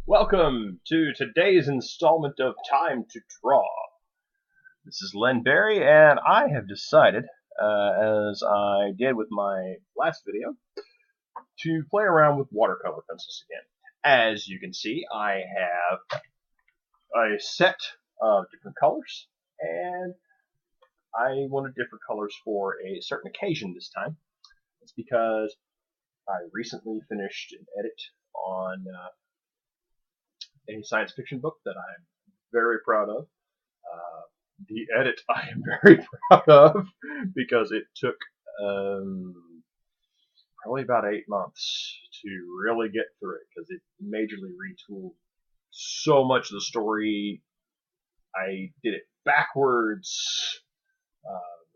Welcome to today's installment of Time to Draw. This is Len Berry, and I have decided, as I did with my last video, to play around with watercolor pencils again. As you can see, I have a set of different colors, and I wanted different colors for a certain occasion this time. It's because I recently finished an edit on a science fiction book that I'm very proud of. The edit I am very proud of because it took probably about 8 months to really get through it because it majorly retooled so much of the story. I did it backwards,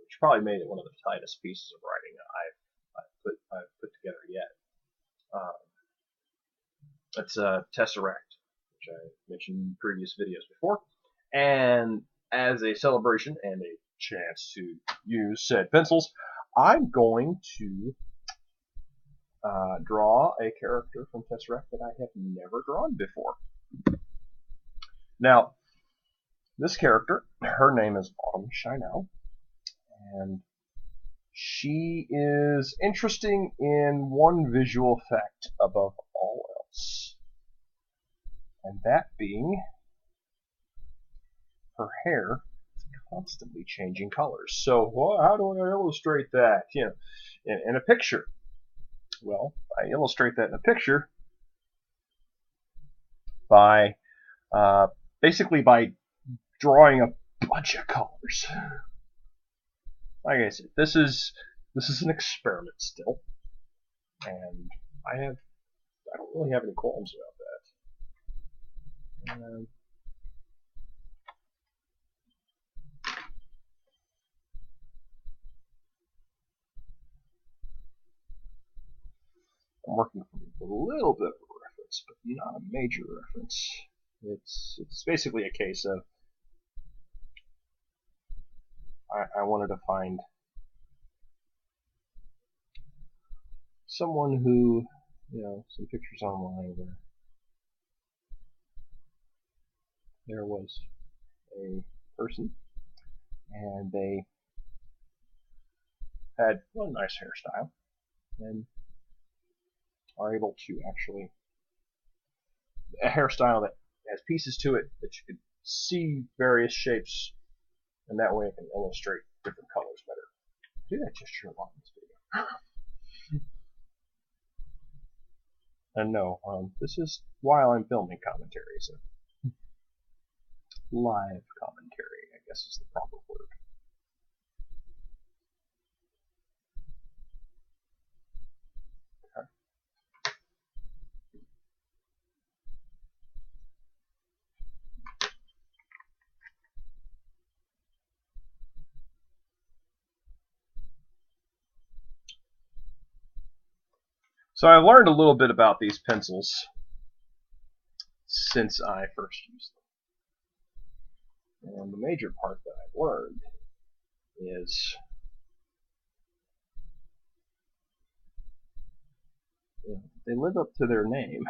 which probably made it one of the tightest pieces of writing I've put together yet. It's a Tesseract, which I mentioned in previous videos before, and as a celebration and a chance to use said pencils, I'm going to draw a character from Tesseract that I have never drawn before. Now, this character, her name is Autumn Shay'Nal, and she is interesting in one visual effect above all else, and that being her hair is constantly changing colors. So, how do I illustrate that? In a picture. Well, I illustrate that in a picture by basically by drawing a bunch of colors. Like I said, this is an experiment still, and I don't really have any qualms about that. I'm working from a little bit of a reference, but not a major reference. It's basically a case of I wanted to find someone who, some pictures online where there was a person and they had one nice hairstyle and are able to actually, a hairstyle that has pieces to it that you could see various shapes, and that way I can illustrate different colors better. Do that gesture a lot in this video. And no, this is while I'm filming commentary, so live commentary, I guess is the proper word. So I learned a little bit about these pencils since I first used them. And the major part that I've learned is they live up to their name.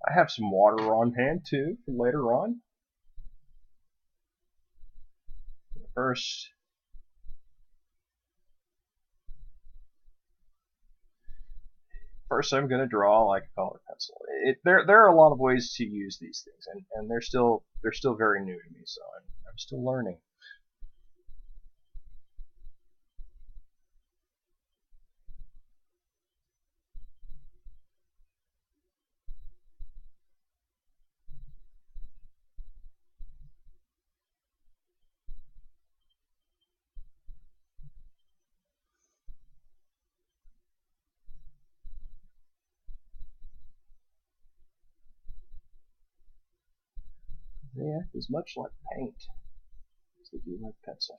I have some water on hand too for later on. First, I'm going to draw like a color pencil. There are a lot of ways to use these things, and they're still very new to me, so I'm still learning. They act as much like paint as they do like pencil.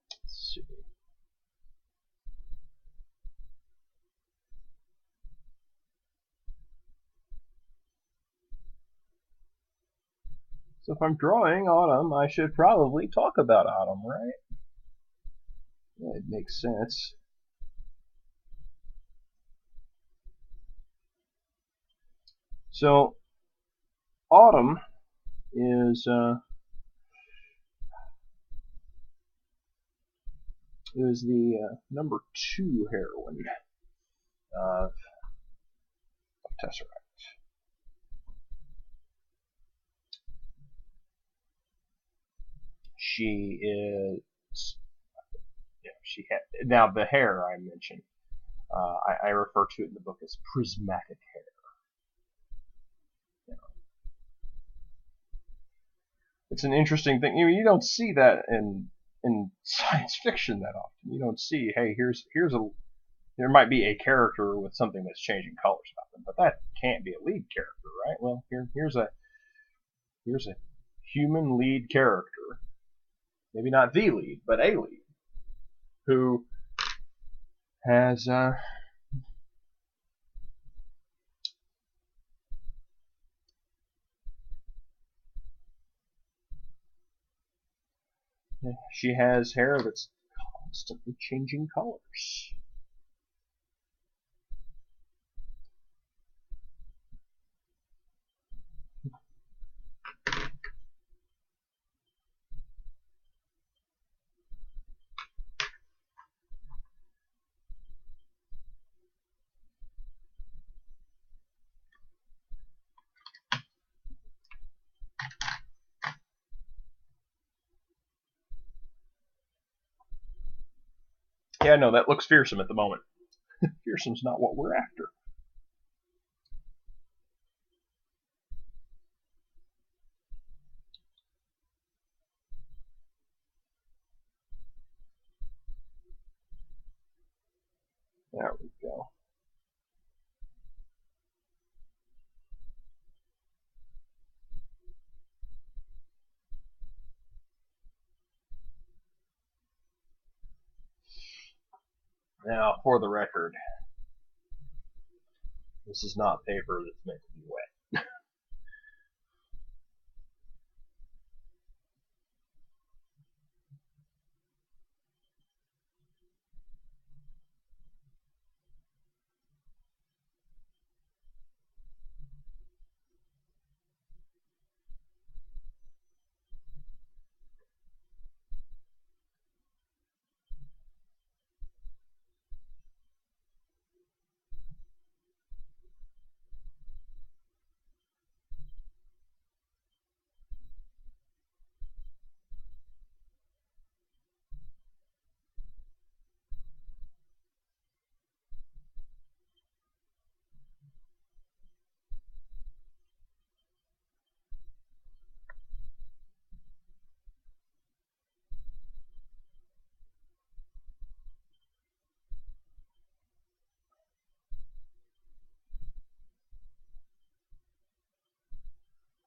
Let's see. So if I'm drawing Autumn, I should probably talk about Autumn, right? Yeah, it makes sense. So Autumn is the number 2 heroine of Tesseract. She is, she had, now the hair I mentioned, I refer to it in the book as prismatic hair. You know, it's an interesting thing. You don't see that in science fiction that often. You don't see, hey, there might be a character with something that's changing colors about them, but that can't be a lead character, right? Well, here's a human lead character, maybe not the lead, but a lead, who has she has hair that's constantly changing colors. Yeah, no, that looks fearsome at the moment. Fearsome's not what we're after. There we go. Now, for the record, this is not paper that's meant to be wet.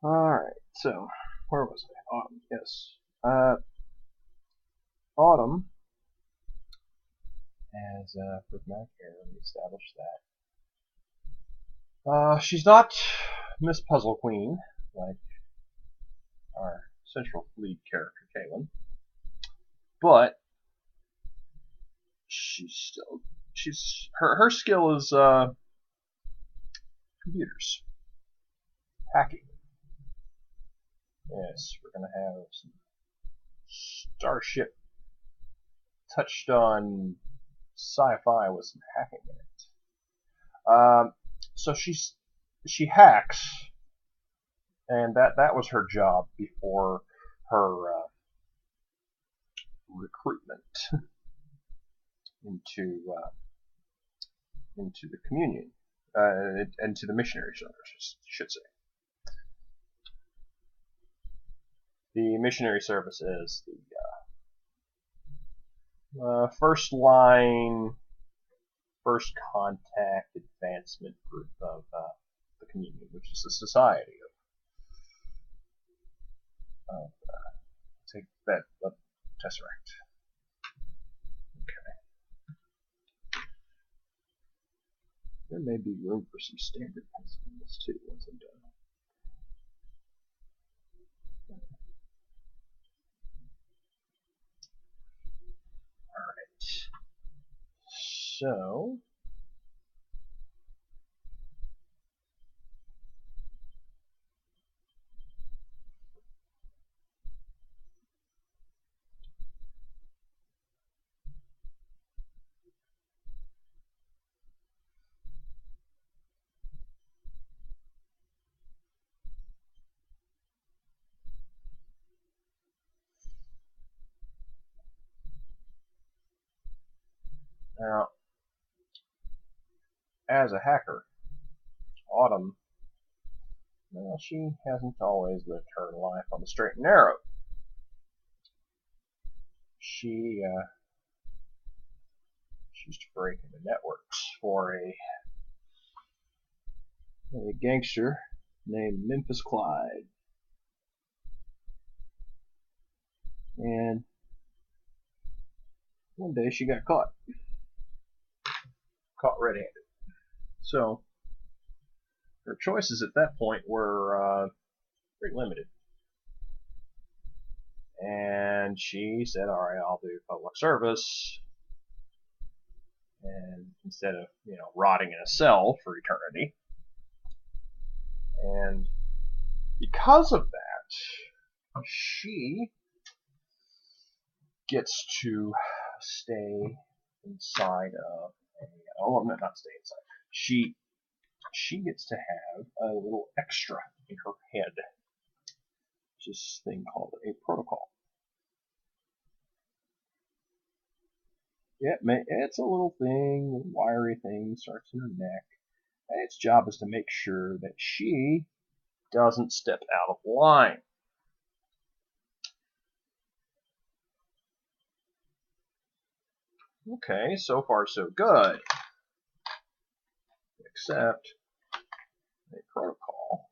Alright, so, where was I? Autumn, yes. Autumn has prismatic hair, we established that. She's not Miss Puzzle Queen, like our central lead character, Kaylin, but her skill is computers, hacking. Yes, we're gonna have some Starship touched on sci-fi with some hacking in it. So she hacks, and that was her job before her recruitment into the communion, into the missionary service, I should say. The missionary service is the first line, first contact advancement group of the communion, which is the society of take that tesseract. Okay. There may be room for some standard pencil in this too once I'm done. Alright. So now, as a hacker, Autumn, well, she hasn't always lived her life on the straight and narrow. She used to break into networks for a gangster named Memphis Clyde. And one day she got caught red-handed. So her choices at that point were pretty limited. And she said, all right, I'll do public service. And instead of, rotting in a cell for eternity. And because of that, she gets to stay inside of not stay inside. She gets to have a little extra in her head. This thing called a protocol. Yeah, it's a little thing, a wiry thing, starts in her neck, and its job is to make sure that she doesn't step out of line. Okay, so far so good. Except a protocol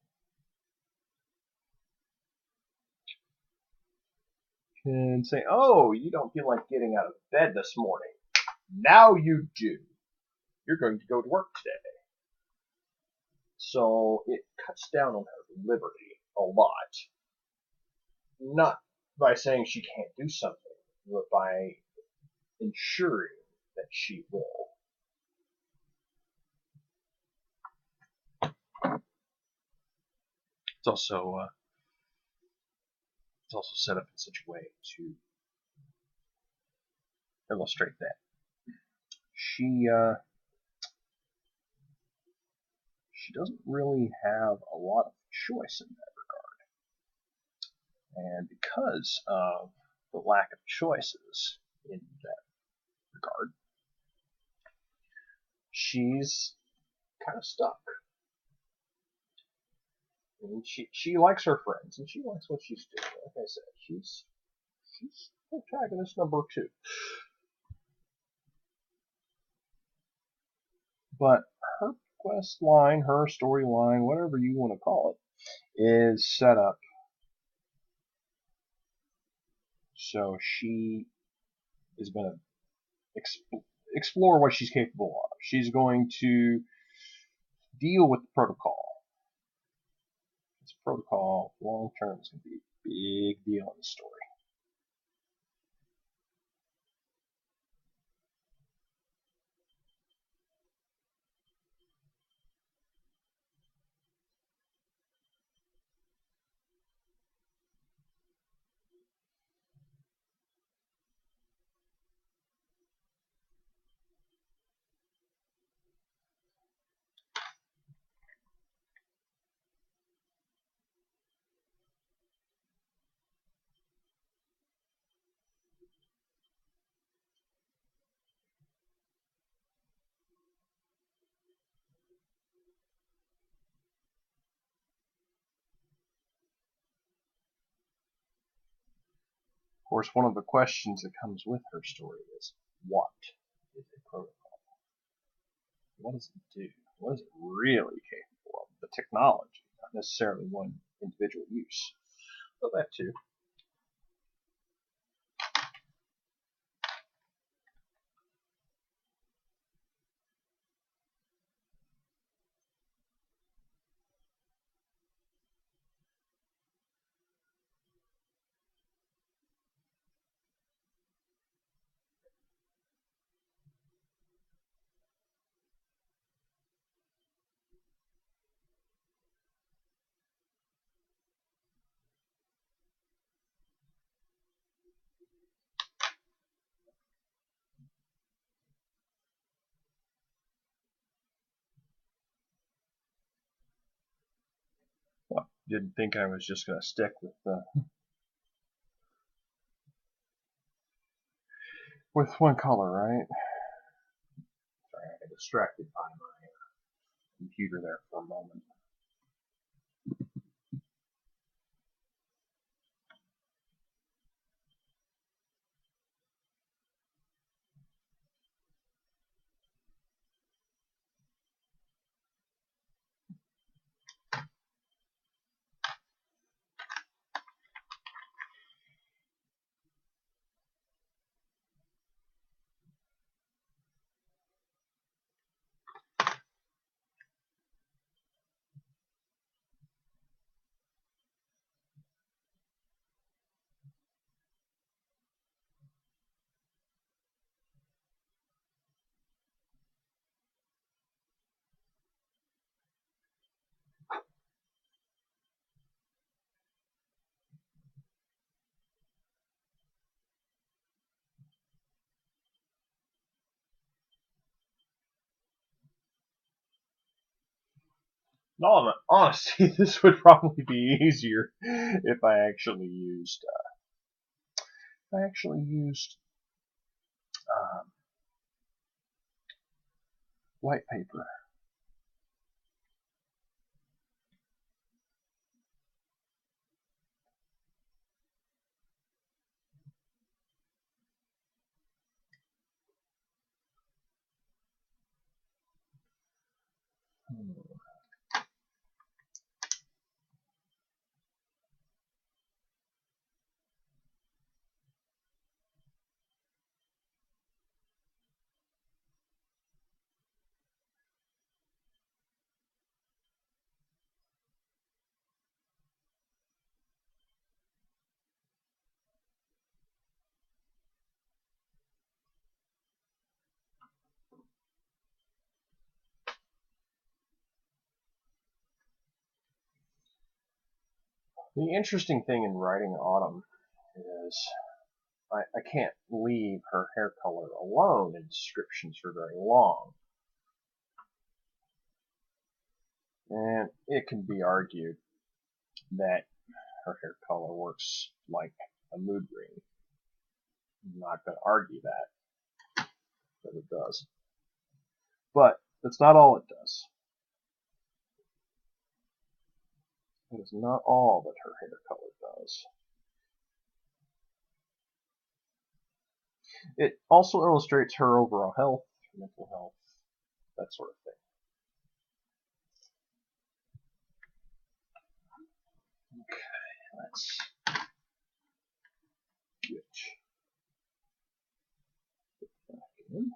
can say, oh, you don't feel like getting out of bed this morning. Now you do. You're going to go to work today. So it cuts down on her liberty a lot. Not by saying she can't do something, but by ensuring that she will. It's also set up in such a way to illustrate that. She doesn't really have a lot of choice in that regard. And because of the lack of choices in that regard, she's kind of stuck. And she likes her friends, and she likes what she's doing. Like I said, she's protagonist number 2. But her quest line, her storyline, whatever you want to call it, is set up so she is going to explore what she's capable of. She's going to deal with the protocol. This protocol, long term, is going to be a big deal in the story. course, one of the questions that comes with her story is, what is a protocol? What does it do? What is it really capable of? The technology, not necessarily one individual use. But that too. Well, didn't think I was just going to stick with one color, right? Sorry, I got distracted by my computer there for a moment. No, honestly, this would probably be easier if I actually used white paper. The interesting thing in writing Autumn is I can't leave her hair color alone in descriptions for very long. And it can be argued that her hair color works like a mood ring. I'm not going to argue that it does. But that's not all it does. It is not all that her hair color does. It also illustrates her overall health, mental health, that sort of thing. Okay, let's get back in.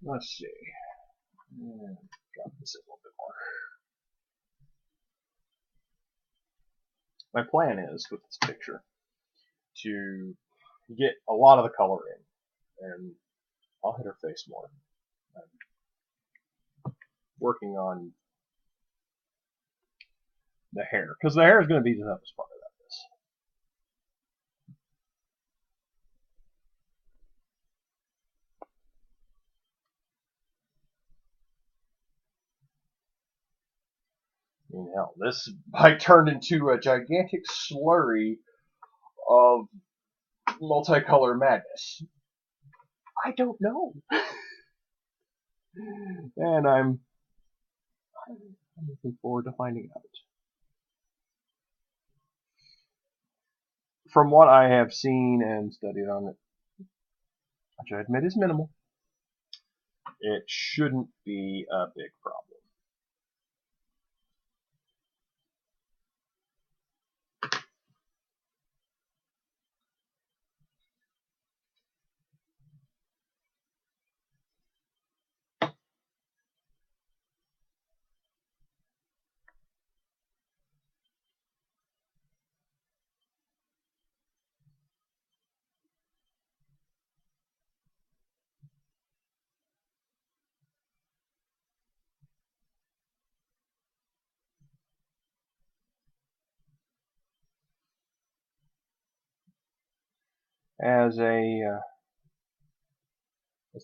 Let's see. Drop this in a little bit more. My plan is, with this picture, to get a lot of the color in, and I'll hit her face more. I'm working on the hair, because the hair is going to be the toughest part of that. I mean, hell, this might turn into a gigantic slurry of multicolor madness. I don't know. And I'm looking forward to finding out. From what I have seen and studied on it, which I admit is minimal, it shouldn't be a big problem. As the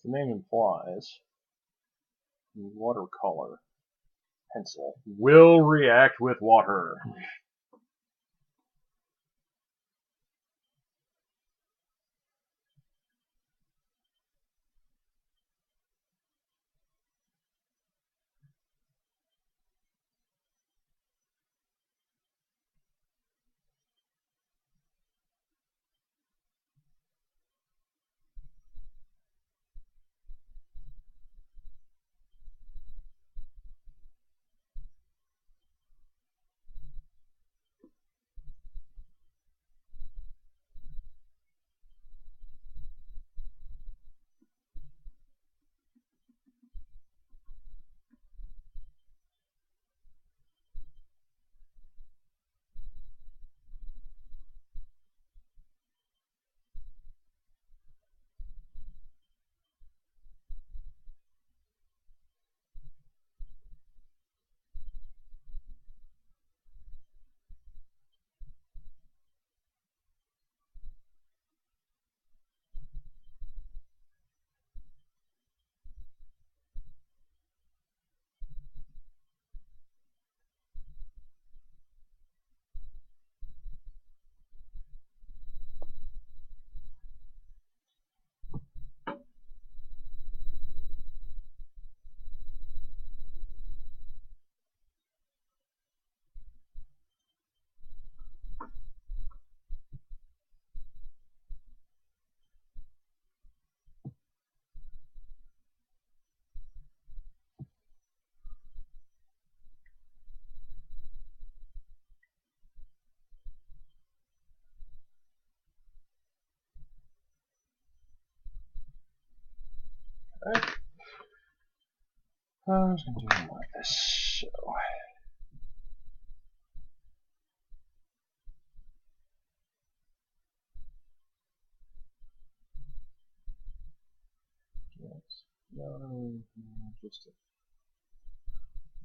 name implies, watercolor pencil will react with water. Okay. I was going to do it like this. So. Just to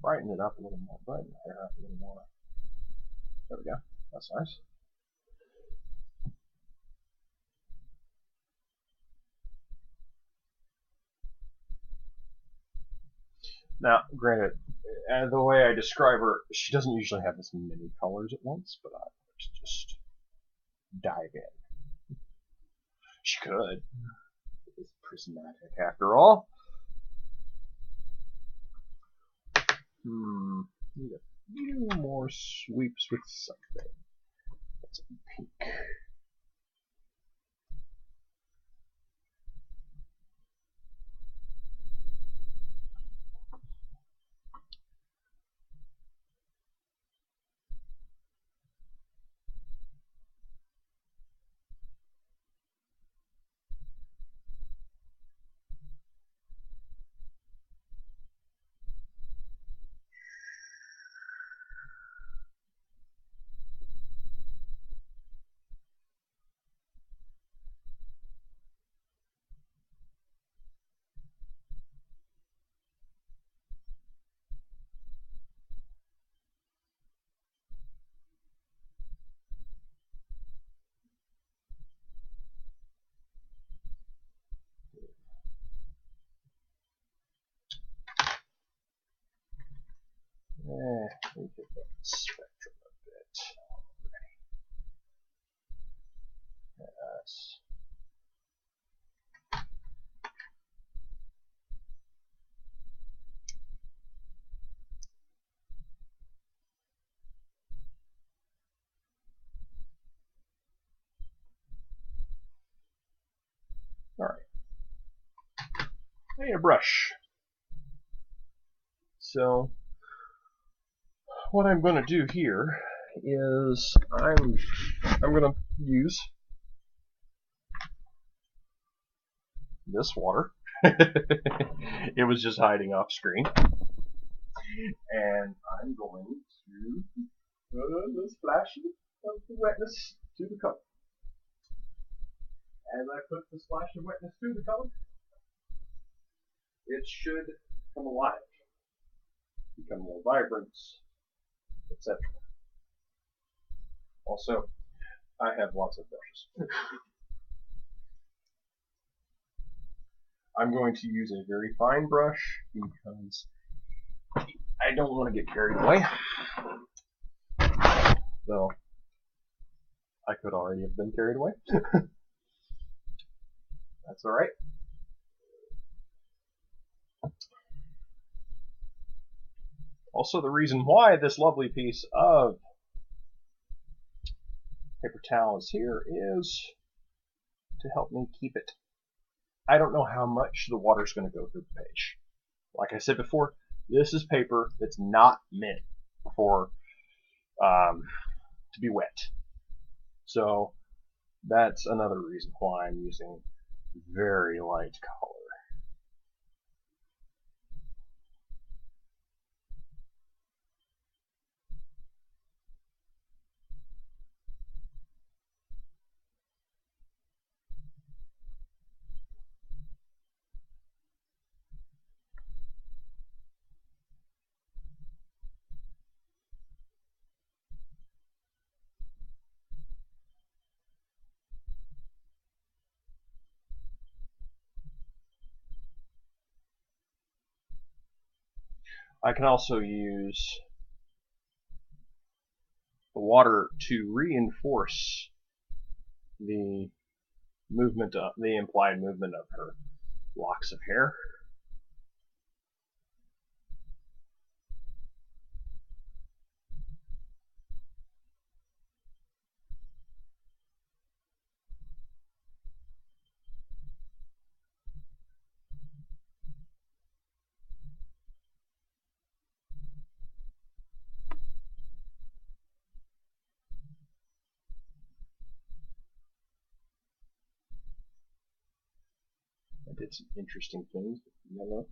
brighten it up a little more, brighten the hair up a little more. There we go. That's nice. Now, granted, the way I describe her, she doesn't usually have this many colors at once, but let's just dive in. She could. It is prismatic after all. Need a few more sweeps with something. That's pink. Let me get that spectrum a bit. Yes. Alright. I need a brush. So, what I'm going to do here is I'm going to use this water. It was just hiding off screen. And I'm going to put a splash of the wetness to the color. As I put the splash of wetness to the color, it should come alive, become more vibrant, etc. Also, I have lots of brushes. I'm going to use a very fine brush because I don't want to get carried away. Though I could already have been carried away. That's alright. Also, the reason why this lovely piece of paper towel is here is to help me keep it. I don't know how much the water's going to go through the page. Like I said before, this is paper that's not meant for to be wet. So that's another reason why I'm using very light color. I can also use the water to reinforce the movement, the implied movement of her locks of hair. I did some interesting things with yellow.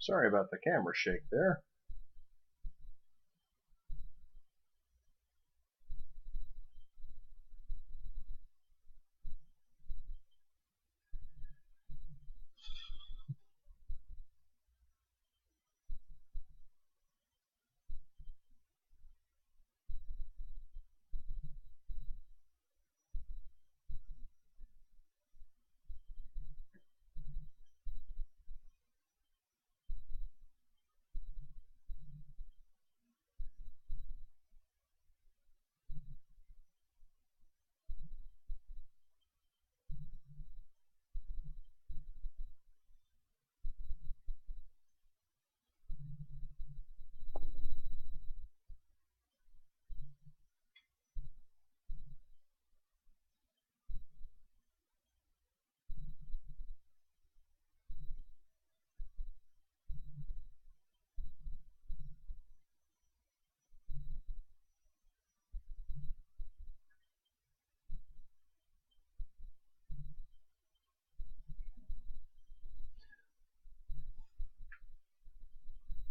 Sorry about the camera shake there.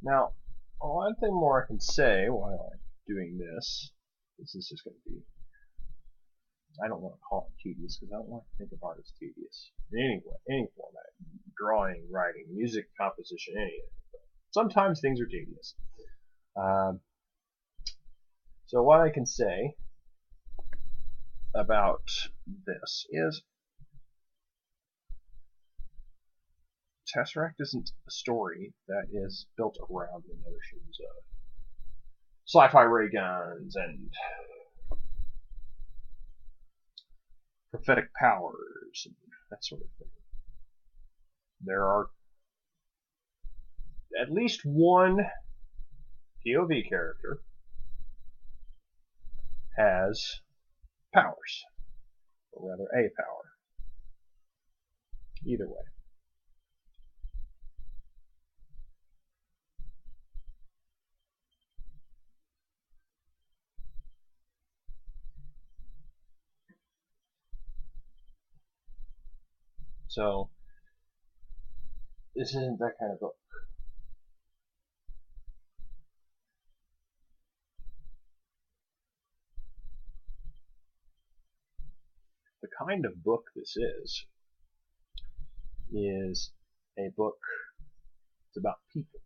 Now, one thing more I can say while I'm doing this is just going to be, I don't want to call it tedious because I don't want to think of art as tedious in any format, drawing, writing, music composition, anything. Sometimes things are tedious. So what I can say about this is Tesseract isn't a story that is built around the notions of sci-fi ray guns and prophetic powers and that sort of thing. There are at least one POV character has powers, or rather a power. Either way. So, this isn't that kind of book. The kind of book this is a book that's about people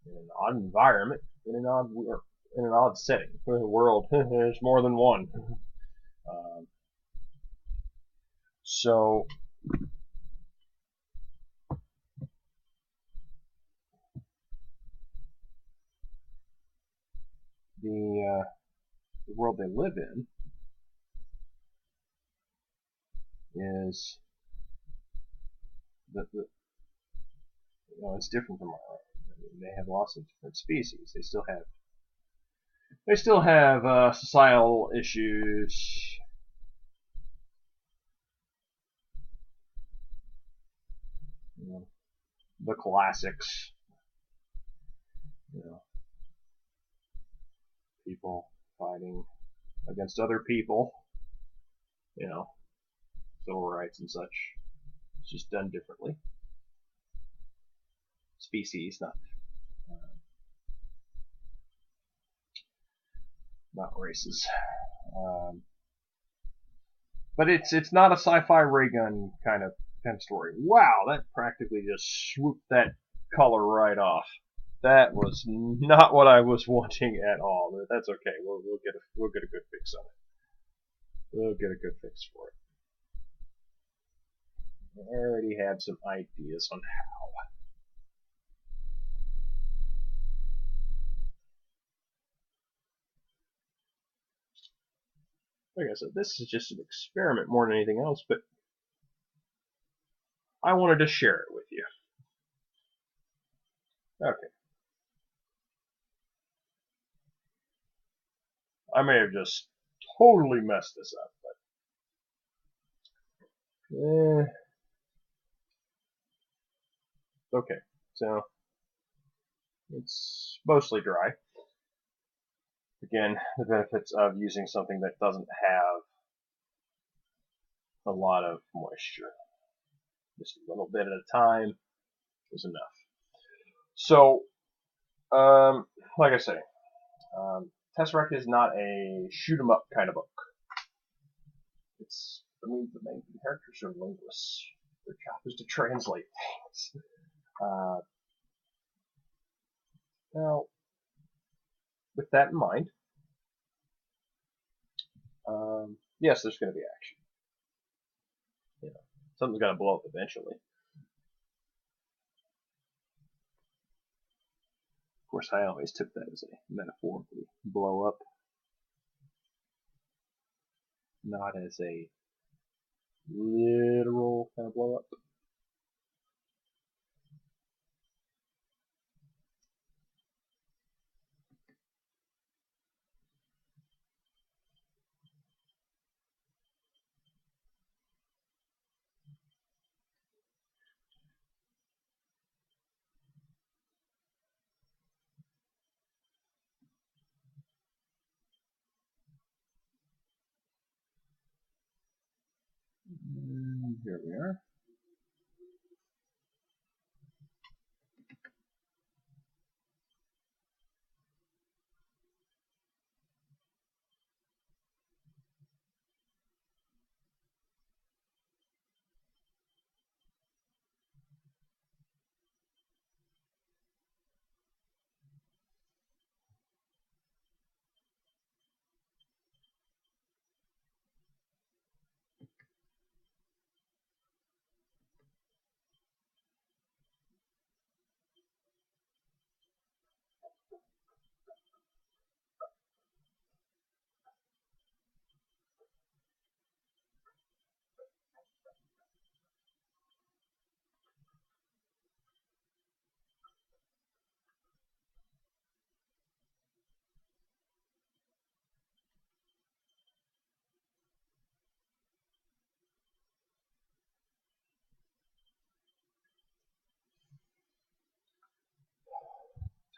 in an odd environment, in an odd setting. In a world, there's more than one. So the world they live in is it's different from our own. I mean, they have lots of different species. They still have societal issues. The classics. People fighting against other people. Civil rights and such. It's just done differently. Species, not races. But it's not a sci-fi ray gun kind of story. Wow, that practically just swooped that color right off. That was not what I was wanting at all. That's okay. We'll get a good fix on it. We'll get a good fix for it. I already have some ideas on how. Like I said, this is just an experiment more than anything else, but I wanted to share it with you. Okay. I may have just totally messed this up, but okay. So it's mostly dry. Again, the benefits of using something that doesn't have a lot of moisture. Just a little bit at a time is enough. So, like I say, Tesseract is not a shoot 'em up kind of book. The main characters are linguists. Their job is to translate things. Now, with that in mind, yes, there's going to be action. You know, something's got to blow up eventually. Of course, I always took that as a metaphorically blow up, not as a literal kind of blow up. And here we are.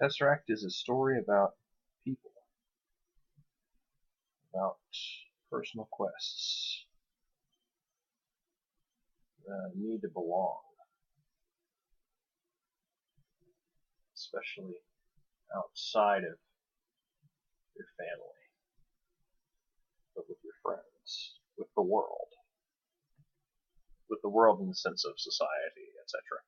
Tesseract is a story about people, about personal quests, the need to belong, especially outside of your family, but with your friends, with the world in the sense of society, etc.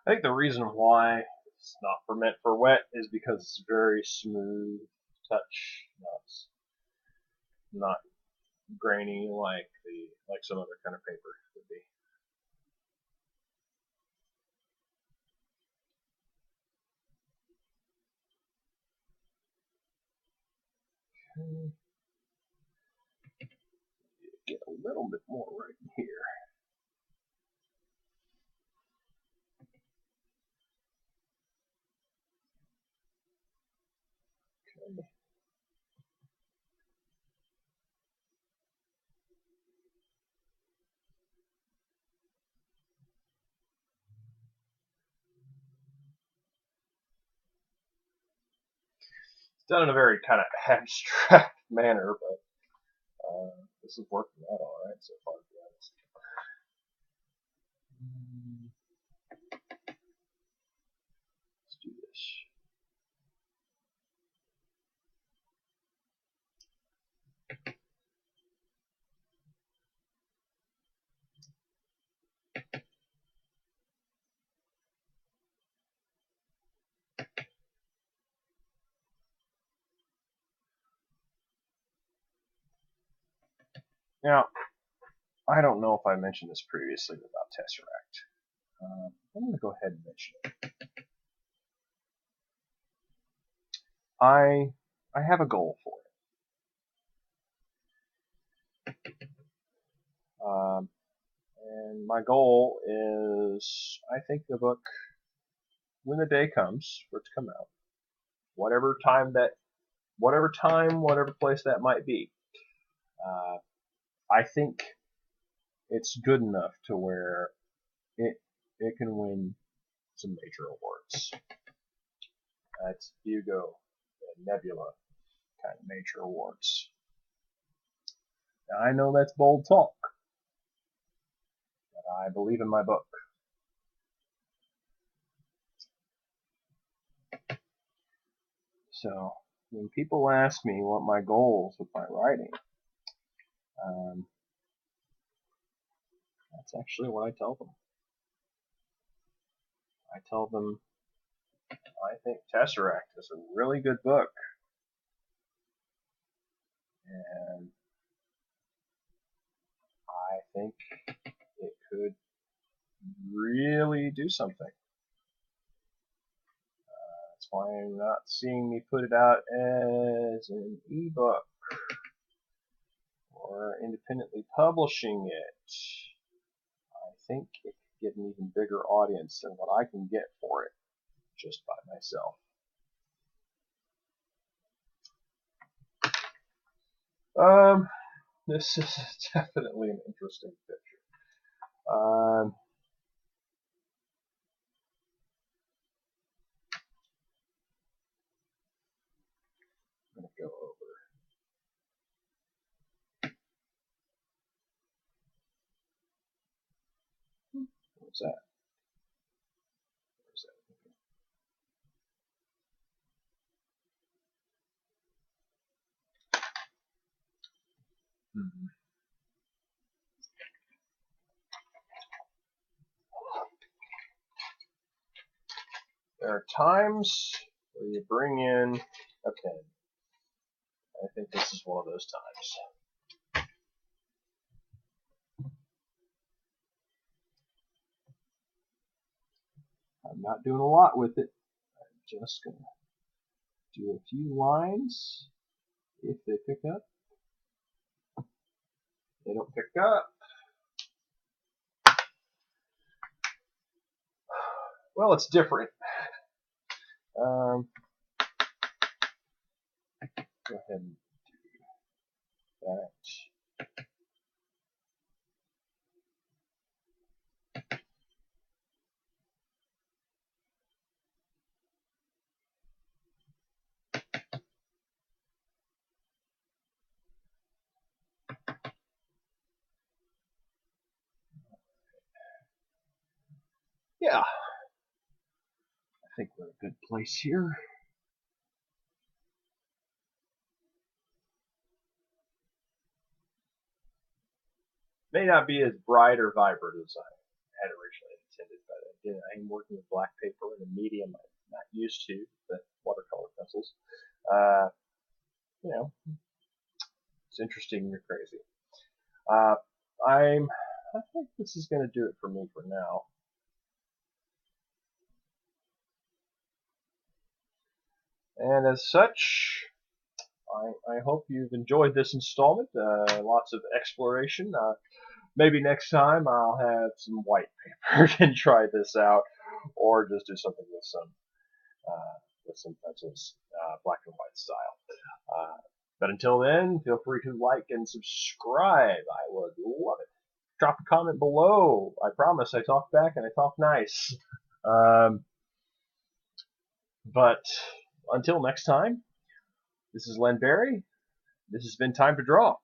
I think the reason why it's not meant for wet is because it's very smooth touch, not grainy like some other kind of paper would be. Okay. Get a little bit more right here. Okay. It's done in a very kind of abstract manner, but this is working out all right so far, to be honest. Let's do this. Now, I don't know if I mentioned this previously about Tesseract. I'm going to go ahead and mention it. I have a goal for it. And my goal is, I think the book, when the day comes for it to come out, whatever place that might be, I think it's good enough to where it can win some major awards. It's Hugo and Nebula kind of major awards. Now, I know that's bold talk, but I believe in my book. So when people ask me what my goals with my writing, that's actually what I tell them. I tell them I think Tesseract is a really good book, and I think it could really do something. That's why I'm not seeing me put it out as an ebook or independently publishing it. I think it could get an even bigger audience than what I can get for it just by myself. This is definitely an interesting picture. I'm going to go over. What's that? Where's that? Hmm. There are times where you bring in a pen. I think this is one of those times. I'm not doing a lot with it. I'm just going to do a few lines. If they pick up, they don't pick up. Well, it's different. Go ahead and do that. Yeah, I think we're in a good place here. May not be as bright or vibrant as I had originally intended, but again, I'm working with black paper in a medium I'm not used to, the watercolor pencils. You know, it's interesting and crazy. I think this is going to do it for me for now. And as such, I hope you've enjoyed this installment. Lots of exploration. Maybe next time I'll have some white paper and try this out, or just do something with some pencils, black and white style. But until then, feel free to like and subscribe. I would love it. Drop a comment below. I promise I talk back and I talk nice. But until next time, this is Len Berry. This has been Time to Draw.